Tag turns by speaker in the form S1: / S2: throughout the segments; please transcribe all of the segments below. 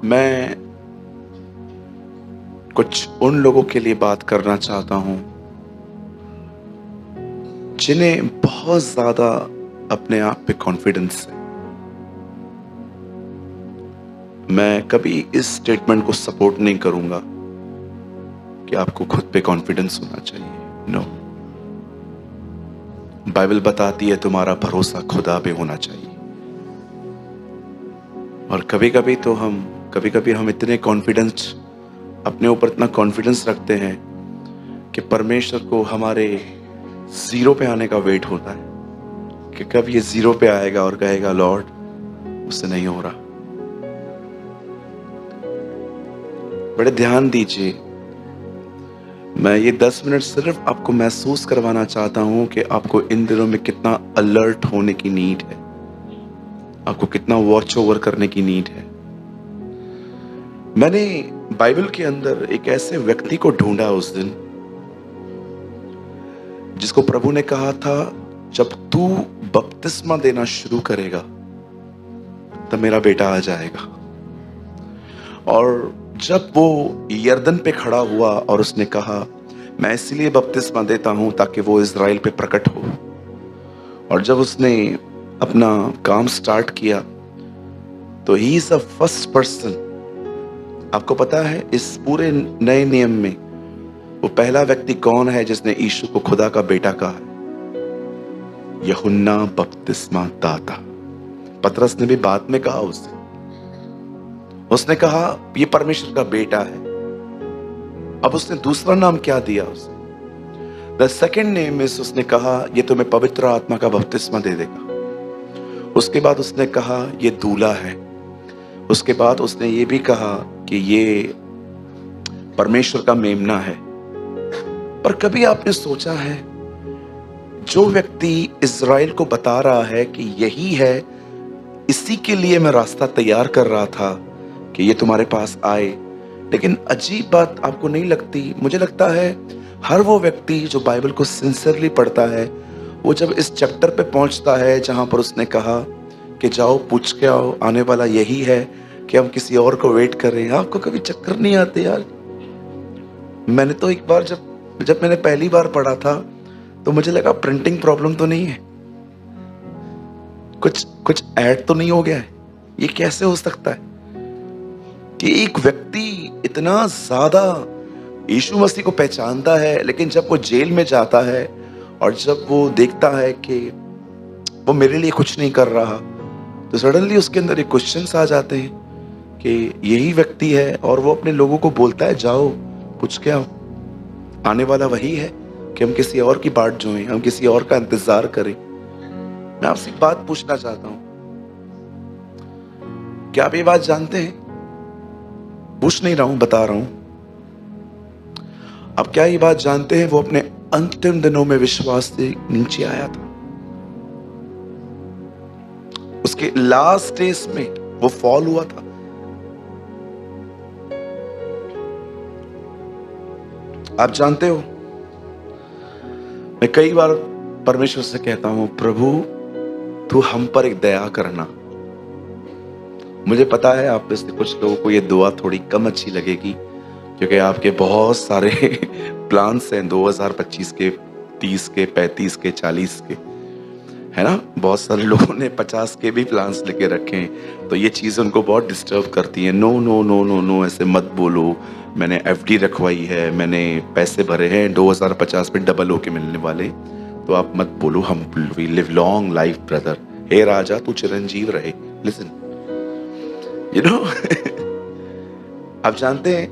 S1: मैं कुछ उन लोगों के लिए बात करना चाहता हूं जिन्हें बहुत ज्यादा अपने आप पे कॉन्फिडेंस है। मैं कभी इस स्टेटमेंट को सपोर्ट नहीं करूंगा कि आपको खुद पे कॉन्फिडेंस होना चाहिए। नो, बाइबल बताती है तुम्हारा भरोसा खुदा पे होना चाहिए। और कभी कभी हम इतने कॉन्फिडेंस, अपने ऊपर इतना कॉन्फिडेंस रखते हैं कि परमेश्वर को हमारे जीरो पे आने का वेट होता है कि कब ये जीरो पे आएगा और कहेगा लॉर्ड उससे नहीं हो रहा। बड़े ध्यान दीजिए, मैं ये 10 मिनट सिर्फ आपको महसूस करवाना चाहता हूं कि आपको इन दिनों में कितना अलर्ट होने की नीड है, आपको कितना वॉच ओवर करने की नीड है। मैंने बाइबल के अंदर एक ऐसे व्यक्ति को ढूंढा उस दिन, जिसको प्रभु ने कहा था जब तू बपतिस्मा देना शुरू करेगा तब मेरा बेटा आ जाएगा। और जब वो यरदन पे खड़ा हुआ और उसने कहा मैं इसलिए बपतिस्मा देता हूं ताकि वो इज़राइल पे प्रकट हो, और जब उसने अपना काम स्टार्ट किया तो he is the first person. आपको पता है इस पूरे नए नियम में वो पहला व्यक्ति कौन है जिसने यीशु को खुदा का बेटा कहा है? यूहन्ना बपतिस्मा दाता। पतरस ने भी बाद में कहा उसने कहा ये परमेश्वर का बेटा है। अब उसने दूसरा नाम क्या दिया उसे? द सेकेंड नेम इज, उसने कहा ये तुम्हें पवित्र आत्मा का बपतिस्मा दे देगा। उसके बाद उसने कहा ये दूल्हा है। उसके बाद उसने ये भी कहा कि ये परमेश्वर का मेमना है। पर कभी आपने सोचा है जो व्यक्ति इज़राइल को बता रहा है कि यही है, इसी के लिए मैं रास्ता तैयार कर रहा था कि ये तुम्हारे पास आए, लेकिन अजीब बात आपको नहीं लगती? मुझे लगता है हर वो व्यक्ति जो बाइबल को सिंसियरली पढ़ता है, वो जब इस चैप्टर पे पहुंचता है जहां पर उसने कहा कि जाओ पूछ के आओ, आने वाला यही है, कि हम किसी और को वेट कर रहे हैं। आपको कभी चक्कर नहीं आते यार? मैंने तो एक बार जब मैंने पहली बार पढ़ा था तो मुझे लगा प्रिंटिंग प्रॉब्लम तो नहीं है, कुछ ऐड तो नहीं हो गया है। ये कैसे हो सकता है कि एक व्यक्ति इतना ज्यादा यीशु मसीह को पहचानता है, लेकिन जब वो जेल में जाता है और जब वो देखता है कि वो मेरे लिए कुछ नहीं कर रहा, तो सडनली उसके अंदर एक क्वेश्चंस आ जाते हैं कि यही व्यक्ति है, और वो अपने लोगों को बोलता है जाओ पूछ के आओ, आने वाला वही है कि हम किसी और की बाट जोएं, हम किसी और का इंतजार करें। मैं आपसे एक बात पूछना चाहता हूं, क्या आप ये बात जानते हैं? पूछ नहीं रहा हूं, बता रहा हूं। अब क्या ये बात जानते हैं वो अपने अंतिम दिनों में विश्वास से नीचे आया था? उसके लास्ट डेज में वो फॉल हुआ था। आप जानते हो, मैं कई बार परमेश्वर से कहता हूं प्रभु तू हम पर एक दया करना। मुझे पता है आप में से कुछ लोगों को ये दुआ थोड़ी कम अच्छी लगेगी, क्योंकि आपके बहुत सारे प्लान्स हैं 2025 के, 30 के, 35 के, 40 के, है ना? बहुत सारे लोगों ने 50 के भी प्लान्स लेके रखे हैं, तो ये चीज़ें उनको बहुत डिस्टर्ब करती हैं। No no no no no, ऐसे मत बोलो। मैंने एफडी रखवाई है, मैंने पैसे भरे हैं 2050 पे डबल होके मिलने वाले, तो आप मत बोलो। हम we live long life brother. हे राजा तू चिरंजीव रहे। लिसन, यू नो आप जानते हैं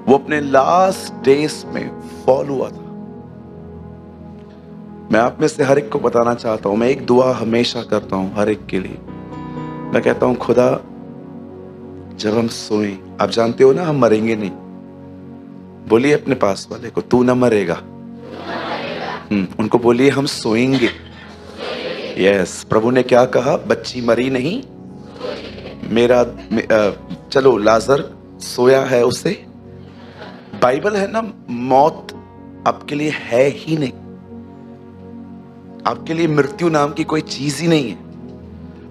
S1: वो अपने लास्ट डेज में फॉल हुआ था। मैं आप में से हर एक को बताना चाहता हूं, मैं एक दुआ हमेशा करता हूं हर एक के लिए। मैं कहता हूं खुदा जब हम सोएं, आप जानते हो ना हम मरेंगे नहीं। बोलिए अपने पास वाले को तू ना मरेगा। उनको बोलिए हम सोएंगे। यस, प्रभु ने क्या कहा? बच्ची मरी नहीं, चलो लाजर सोया है, उसे। बाइबल है ना, मौत आपके लिए है ही नहीं, आपके लिए मृत्यु नाम की कोई चीज ही नहीं है।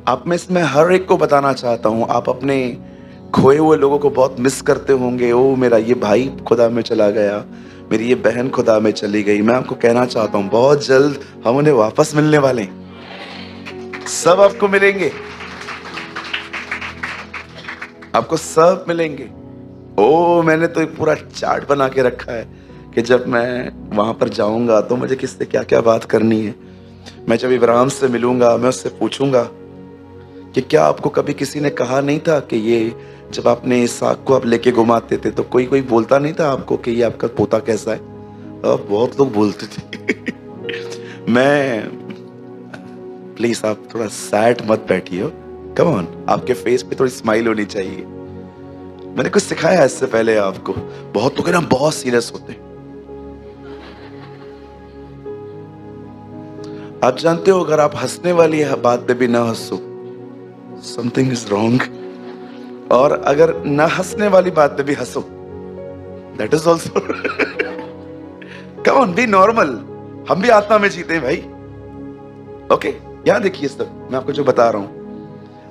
S1: आप में से मैं हर एक को बताना चाहता हूं, आप अपने खोए हुए लोगों को बहुत मिस करते होंगे। ओ मेरा ये भाई खुदा में चला गया, मेरी ये बहन खुदा में चली गई। मैं आपको कहना चाहता हूं बहुत जल्द हम उन्हें वापस मिलने वाले हैं। सब आपको मिलेंगे, आपको सब मिलेंगे। ओ मैंने तो एक पूरा चार्ट बना के रखा है कि जब मैं वहां पर जाऊंगा तो मुझे किससे क्या क्या बात करनी है। मैं जब इब्राहिम से मिलूंगा मैं उससे पूछूंगा कि क्या आपको कभी किसी ने कहा नहीं था कि ये जब आपने इसहाक को आप लेके घुमाते थे तो कोई कोई बोलता नहीं था आपको कि ये आपका पोता कैसा है? बहुत लोग बोलते थे। मैं प्लीज आप थोड़ा सैड मत बैठिए, कम ऑन, आपके फेस पे थोड़ी स्माइल होनी चाहिए। मैंने कुछ सिखाया है इससे पहले आपको। बहुत लोग ना बहुत सीरियस होते हैं। आप जानते हो अगर आप हंसने वाली बात पे भी ना हंसो, समथिंग इज रॉन्ग। और अगर ना हंसने वाली बात पे भी हंसो, that is also. Come on, B normal. हम भी आत्मा में जीते हैं भाई। ओके, यहां देखिए सब मैं आपको जो बता रहा हूं।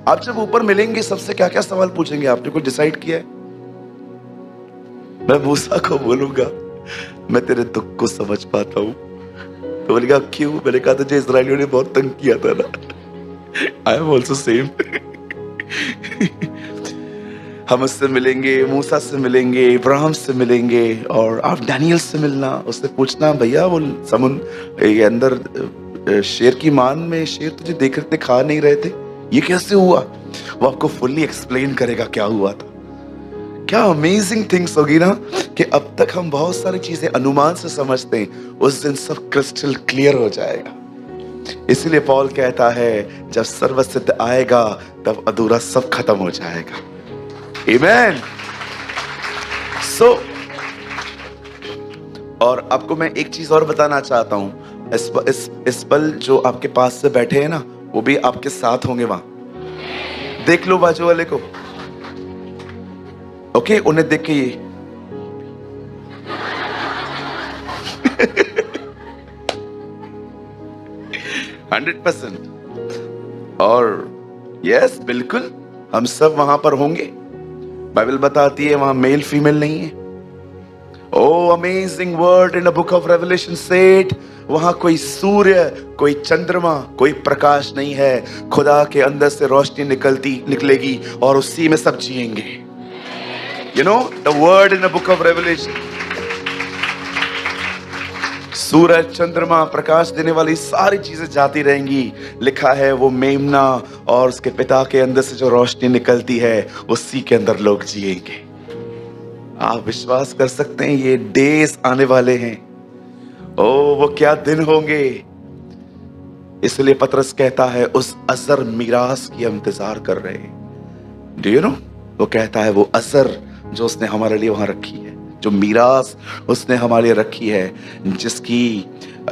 S1: आप जब ऊपर मिलेंगे सबसे क्या क्या सवाल पूछेंगे, आपने कुछ डिसाइड किया है? मैं मूसा को बोलूंगा मैं तेरे दुख को समझ पाता हूं। तो बोलेगा क्यों? मैंने कहा तुझे इस्राएलियों ने बहुत तंग किया था ना। I am also same. हम उससे मिलेंगे, मूसा से मिलेंगे, इब्राहिम से मिलेंगे, और आप डैनियल से मिलना, उससे पूछना भैया वो समुद्र अंदर शेर की मान में शेर तुझे देख रहे थे, खा नहीं रहे थे, ये कैसे हुआ? वो आपको फुल्ली एक्सप्लेन करेगा क्या हुआ था। क्या अमेजिंग थिंग्स होगी ना कि अब तक हम बहुत सारी चीजें अनुमान से समझते हैं, उस दिन सब क्रिस्टल क्लियर हो जाएगा। इसलिए पौल कहता है जब सर्वसिद्ध आएगा तब अधूरा सब खत्म हो जाएगा। आमीन। सो और आपको मैं एक चीज और बताना चाहता हूं, इस पल जो आपके पास से बैठे हैं ना, वो भी आपके साथ होंगे वहां। देख लो बाजू वाले को, ओके? उन्हें देख के ये 100%। और यस बिल्कुल हम सब वहां पर होंगे। बाइबल बताती है वहां मेल फीमेल नहीं है। Oh amazing word in the book of Revelation said वहां कोई सूर्य, कोई चंद्रमा, कोई प्रकाश नहीं है। खुदा के अंदर से रोशनी निकलेगी और उसी में सब जिएंगे। You know the word in the book of Revelation, सूरज, चंद्रमा, प्रकाश देने वाली सारी चीजें जाती रहेंगी। लिखा है वो मेमना और उसके पिता के अंदर से जो रोशनी निकलती है उसी के अंदर लोग जिएंगे। आप विश्वास कर सकते हैं ये डेज आने वाले हैं। ओ वो क्या दिन होंगे। इसलिए पतरस कहता है उस अजर मीरास की हम इंतजार कर रहे हैं। डू यू नो, वो कहता है वो अजर जो उसने हमारे लिए वहां रखी है, जो मीरास उसने हमारे लिए रखी है, जिसकी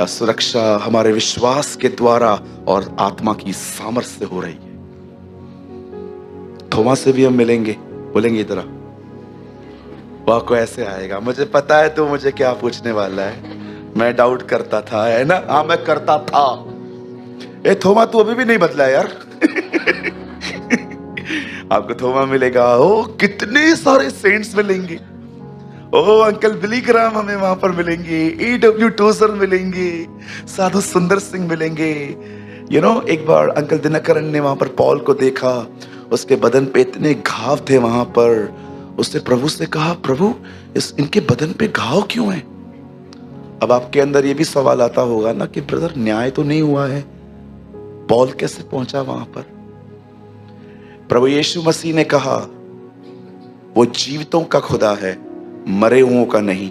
S1: सुरक्षा हमारे विश्वास के द्वारा और आत्मा की सामर्थ्य से हो रही है। थोमा से भी हम मिलेंगे, बोलेंगे इधर वो आपको ऐसे आएगा, मुझे पता है तो मुझे क्या पूछने वाला है, मैं डाउट करता था, है ना? हाँ मैं करता था। ए थोमा तू अभी भी नहीं बदला यार। आपको थोमा मिलेगा। ओ कितने सारे सेंट्स मिलेंगे। ओ अंकल बिली ग्राम हमें वहां पर मिलेंगे, A.W. टोजर मिलेंगे, साधु सुंदर सिंह मिलेंगे। यू नो एक बार अंकल दिनकरन ने वहां पर पॉल को देखा, उसके बदन पे इतने घाव थे वहां पर। उसने प्रभु से कहा प्रभु इनके बदन पे घाव क्यों हैं? अब आपके अंदर ये भी सवाल आता होगा ना कि ब्रदर न्याय तो नहीं हुआ है, पॉल कैसे पहुंचा वहां पर? प्रभु यीशु मसीह ने कहा वो जीवितों का खुदा है, मरे हुओं का नहीं।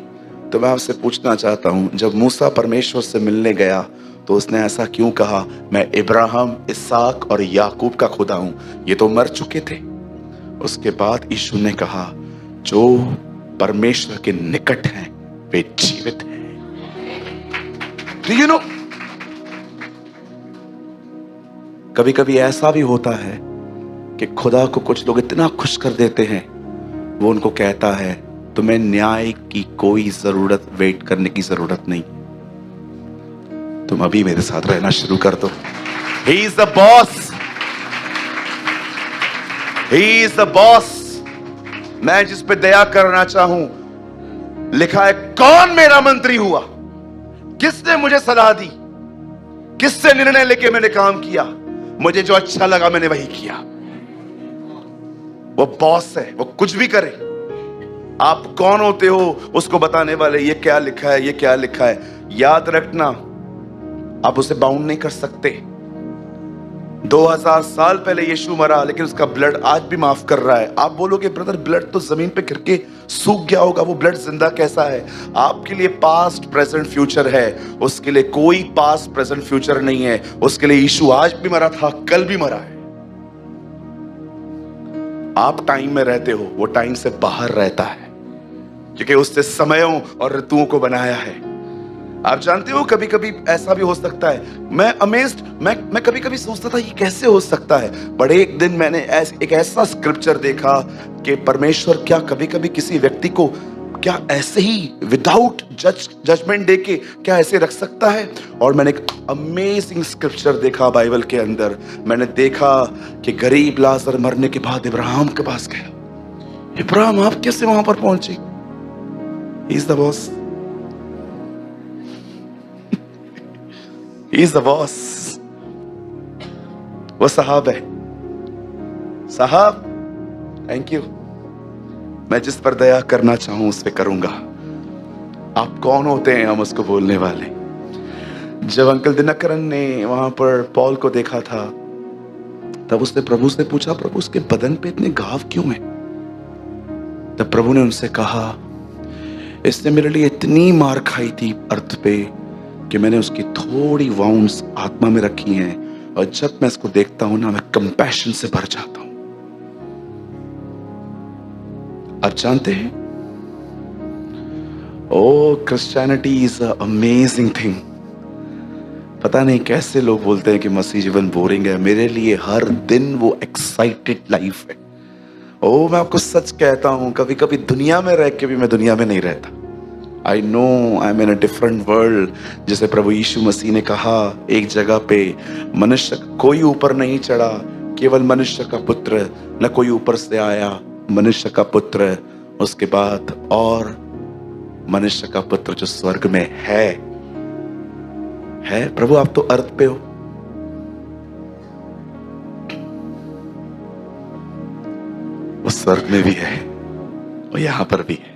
S1: तो मैं आपसे पूछना चाहता हूं, जब मूसा परमेश्वर से मिलने गया तो उसने ऐसा क्यों कहा मैं इब्राहिम, इसहाक और याकूब का खुदा हूं? ये तो मर चुके थे। उसके बाद यीशु ने कहा जो परमेश्वर के निकट हैं वे जीवित हैं। यू नो कभी कभी ऐसा भी होता है कि खुदा को कुछ लोग इतना खुश कर देते हैं, वो उनको कहता है तुम्हें न्याय की कोई जरूरत, वेट करने की जरूरत नहीं, तुम अभी मेरे साथ रहना शुरू कर दो। He is the boss. He is the boss. मैं जिस पे दया करना चाहूं, लिखा है कौन मेरा मंत्री हुआ, किसने मुझे सलाह दी, किससे निर्णय लेके मैंने काम किया, मुझे जो अच्छा लगा मैंने वही किया। वो बॉस है, वो कुछ भी करे। आप कौन होते हो उसको बताने वाले, ये क्या लिखा है, ये क्या लिखा है। याद रखना, आप उसे बाउंड नहीं कर सकते। 2000 साल पहले यीशु मरा, लेकिन उसका ब्लड आज भी माफ कर रहा है। आप बोलोगे ब्रदर ब्लड तो जमीन पे गिर के सूख गया होगा, वो ब्लड जिंदा कैसा है? आपके लिए पास्ट प्रेजेंट फ्यूचर है, उसके लिए कोई पास्ट प्रेजेंट फ्यूचर नहीं है। उसके लिए यीशु आज भी मरा था, कल भी मरा है। आप टाइम में रहते हो, वो टाइम से बाहर रहता है, क्योंकि उसने समयों और ऋतुओं को बनाया है। आप जानते हो कभी कभी ऐसा भी हो सकता है, मैं अमेज्ड, मैं कभी कभी सोचता था ये कैसे हो सकता है। बड़े एक दिन मैंने एक ऐसा स्क्रिप्चर देखा कि परमेश्वर क्या कभी कभी किसी व्यक्ति को क्या ऐसे ही विदाउट जजमेंट दे के क्या ऐसे रख सकता है। और मैंने एक अमेजिंग स्क्रिप्चर देखा बाइबल के अंदर। मैंने देखा कि गरीब लाजर मरने के बाद इब्राहिम के पास गया। इब्राहिम आप कैसे वहां पर पहुंचे? He is the boss, he is the boss. वो साहब है, साहब थैंक यू। मैं जिस पर दया करना चाहूं उस पे करूंगा। आप कौन होते हैं हम उसको बोलने वाले। जब अंकल दिनकरन ने वहां पर पॉल को देखा था, तब उसने प्रभु से पूछा, प्रभु उसके बदन पे इतने घाव क्यों हैं? तब प्रभु ने उनसे कहा, इसने मेरे लिए इतनी मार खाई थी अर्थ पे कि मैंने उसकी थोड़ी वाउंड्स आत्मा में रखी हैं, और जब मैं इसको देखता हूं ना, मैं कंपैशन से भर जाता हूं। आप जानते हैं, oh Christianity is a amazing thing. पता नहीं कैसे लोग बोलते हैं कि मसीह जीवन बोरिंग है। मेरे लिए हर दिन वो एक्साइटेड लाइफ है। ओ मैं आपको सच कहता हूं, कभी कभी दुनिया में रह के भी मैं दुनिया में नहीं रहता। I know I am in a different world. जैसे प्रभु यीशु मसीह ने कहा एक जगह पे, मनुष्य कोई ऊपर नहीं चढ़ा, केवल मनुष्य का पुत्र, न कोई ऊपर से आया, मनुष्य का पुत्र, उसके बाद और मनुष्य का पुत्र जो स्वर्ग में है। प्रभु आप तो अर्थ पे हो, वो स्वर्ग में भी है, वो यहां पर भी है।